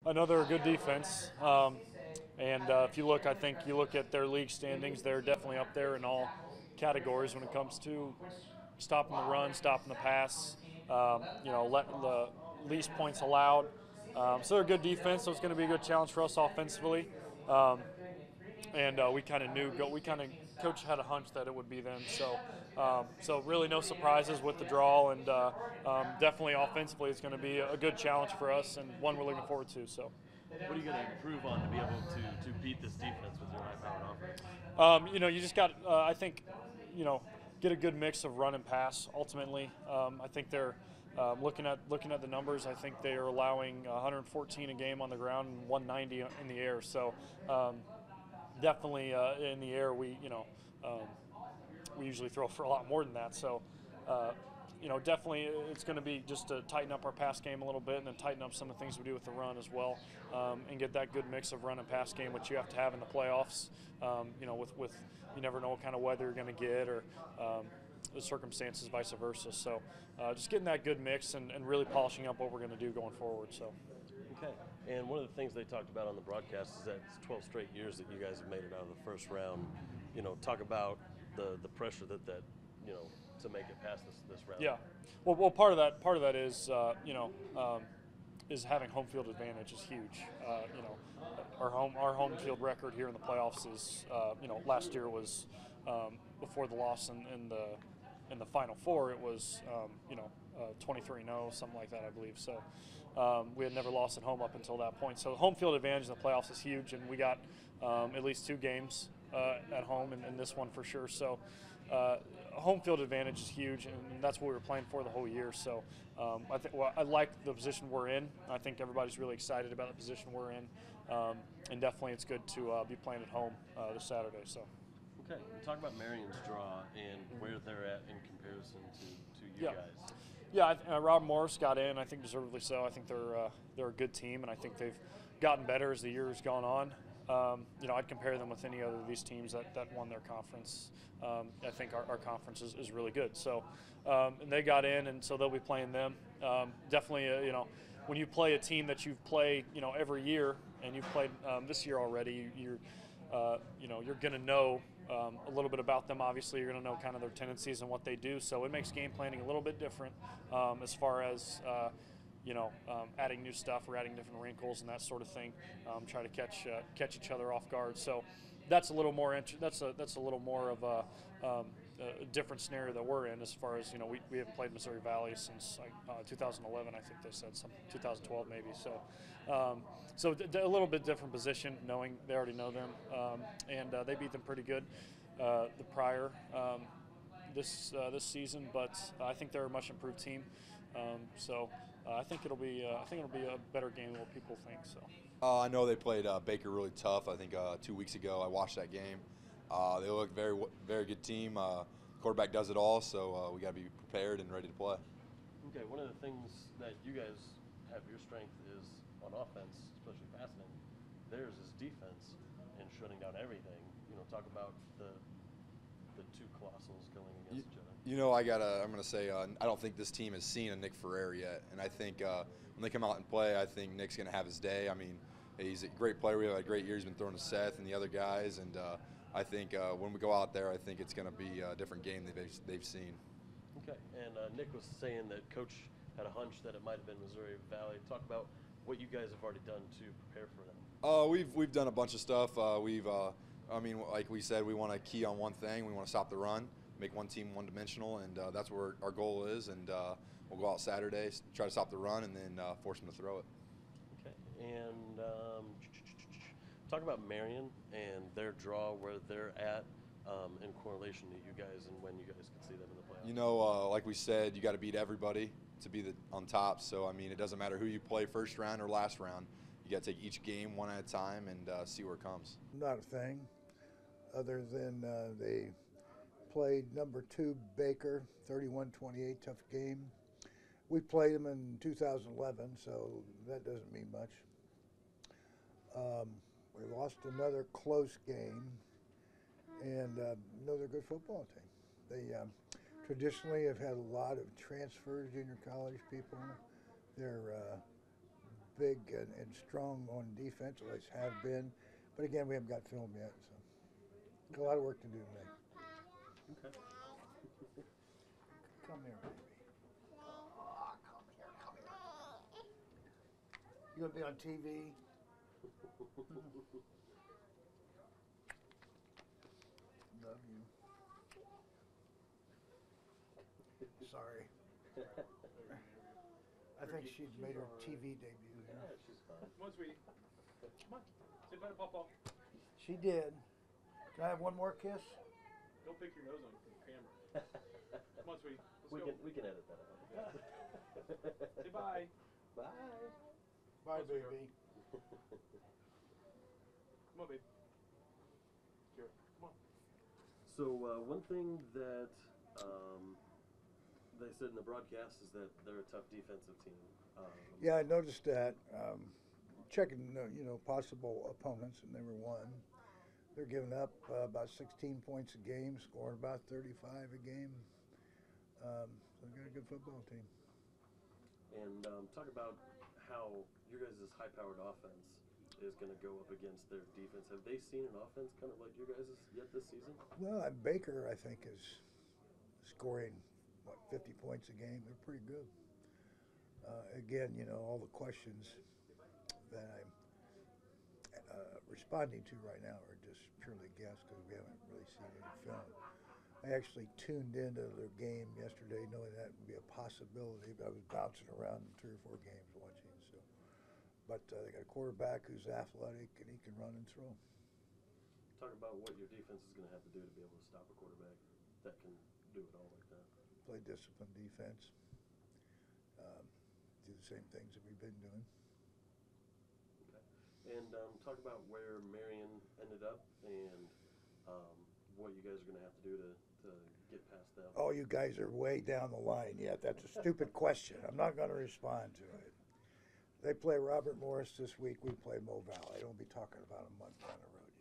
I know they're a good defense, and if you look, I think you look at their league standings, they're definitely up there in all categories when it comes to stopping the run, stopping the pass. Let the least points allowed. So they're a good defense. So it's going to be a good challenge for us offensively. Um, and we kind of knew, we kind of coach had a hunch that it would be them. So really no surprises with the draw, and definitely offensively it's going to be a good challenge for us and one we're looking forward to. So. What are you going to improve on to be able to beat this defense with your high-powered offense? You just got, I think, you know, get a good mix of run and pass. Ultimately, I think they're looking at the numbers. I think they are allowing 114 a game on the ground and 190 in the air. So definitely in the air, we usually throw for a lot more than that. So. Definitely it's going to be just to tighten up our pass game a little bit and then tighten up some of the things we do with the run as well, and get that good mix of run and pass game, which you have to have in the playoffs. With you never know what kind of weather you're going to get or the circumstances, vice versa. So just getting that good mix and really polishing up what we're going to do going forward. So. Okay. And one of the things they talked about on the broadcast is that it's 12 straight years that you guys have made it out of the first round. Talk about the pressure that to make it past this round. Yeah. Well, part of that is having home field advantage is huge. Our home field record here in the playoffs is last year was before the loss in the Final Four, it was 23-0, something like that, I believe. So we had never lost at home up until that point. So home field advantage in the playoffs is huge, and we got at least 2 games at home, and this one for sure. So home field advantage is huge, and that's what we were playing for the whole year. So I like the position we're in. I think everybody's really excited about the position we're in, and definitely it's good to be playing at home this Saturday. So. Okay, talk about Marion's draw and where they're at in comparison to you Yeah. guys. Yeah, Rob Morris got in. I think deservedly so. I think they're a good team, and I think they've gotten better as the year has gone on. I'd compare them with any other of these teams that won their conference. I think our conference is really good. So, and they got in, and so they'll be playing them. Definitely, when you play a team that you've played, every year, and you've played this year already, you're going to know a little bit about them. Obviously, you're going to know kind of their tendencies and what they do. So it makes game planning a little bit different as far as adding new stuff or adding different wrinkles and that sort of thing. Try to catch each other off guard. So that's a little more that's a little more of a different scenario that we're in as far as we haven't played Missouri Valley since 2011. I think they said 2012 maybe. So a little bit different position, knowing they already know them, and they beat them pretty good the prior this season. But I think they're a much improved team. I think it'll be a better game than what people think. So. I know they played Baker really tough. I think 2 weeks ago I watched that game. They look very good team. Quarterback does it all, so we got to be prepared and ready to play. Okay, one of the things that you guys have your strength is on offense, especially passing. Theirs is defense and shutting down everything. Talk about the two colossals going against each other. I'm going to say I don't think this team has seen a Nick Ferrer yet, and I think when they come out and play, I think Nick's going to have his day. I mean, he's a great player. We have a great year. He's been throwing to Seth and the other guys, and I think when we go out there, I think it's going to be a different game they've seen. Okay, and Nick was saying that Coach had a hunch that it might have been Missouri Valley. Talk about what you guys have already done to prepare for them. We've done a bunch of stuff. Like we said, we want to key on one thing. We want to stop the run, make one team one-dimensional, and that's where our goal is. And we'll go out Saturday, try to stop the run, and then force them to throw it. Okay, and talk about Marion and their draw, where they're at in correlation to you guys and when you guys can see them in the playoffs. Like we said, you got to beat everybody to be on top. So, it doesn't matter who you play first round or last round. You got to take each game one at a time and see where it comes. Not a thing, other than they played number 2 Baker, 31-28, tough game. We played them in 2011, so that doesn't mean much. We lost another close game, and they're a good football team. They traditionally have had a lot of transfers, junior college people. They're big and strong on defense, always have been. But again, we haven't got film yet, so got a lot of work to do today. Okay. Come here, baby. Oh, come here, come here. You gonna be on TV? Love you. Sorry. I think she'd made her TV debut Yeah, here. she's fine. Come on, sweetie. Come on. Say bye to Papa. She did. Can I have one more kiss? Don't pick your nose on the camera. Come on, sweetie. Let's go. We can edit that out. Say bye. Bye. Bye, Oh, sweetheart. baby. Come on, babe. Here. Come on. So one thing that they said in the broadcast is that they're a tough defensive team. Yeah, I noticed that. Checking, possible opponents, and they were one. They're giving up about 16 points a game, scoring about 35 a game. So they've got a good football team. And talk about how your guys' high-powered offense is going to go up against their defense. Have they seen an offense kind of like your guys' yet this season? Well, Baker, I think, is scoring, 50 points a game. They're pretty good. Again, all the questions that I'm responding to right now are just purely guess because we haven't really seen any film. I actually tuned into their game yesterday knowing that would be a possibility, but I was bouncing around in 3 or 4 games watching. So, but they got a quarterback who's athletic and he can run and throw. Talk about what your defense is going to have to do to be able to stop a quarterback that can do it all like that. Play disciplined defense. Do the same things that we've been doing. Okay. And talk about where Marion ended up and what you guys are going to have to do to get past them. Oh, you guys are way down the line yet. That's a stupid question. I'm not going to respond to it. They play Robert Morris this week. We play Mo Valley. Don't be talking about a month down the road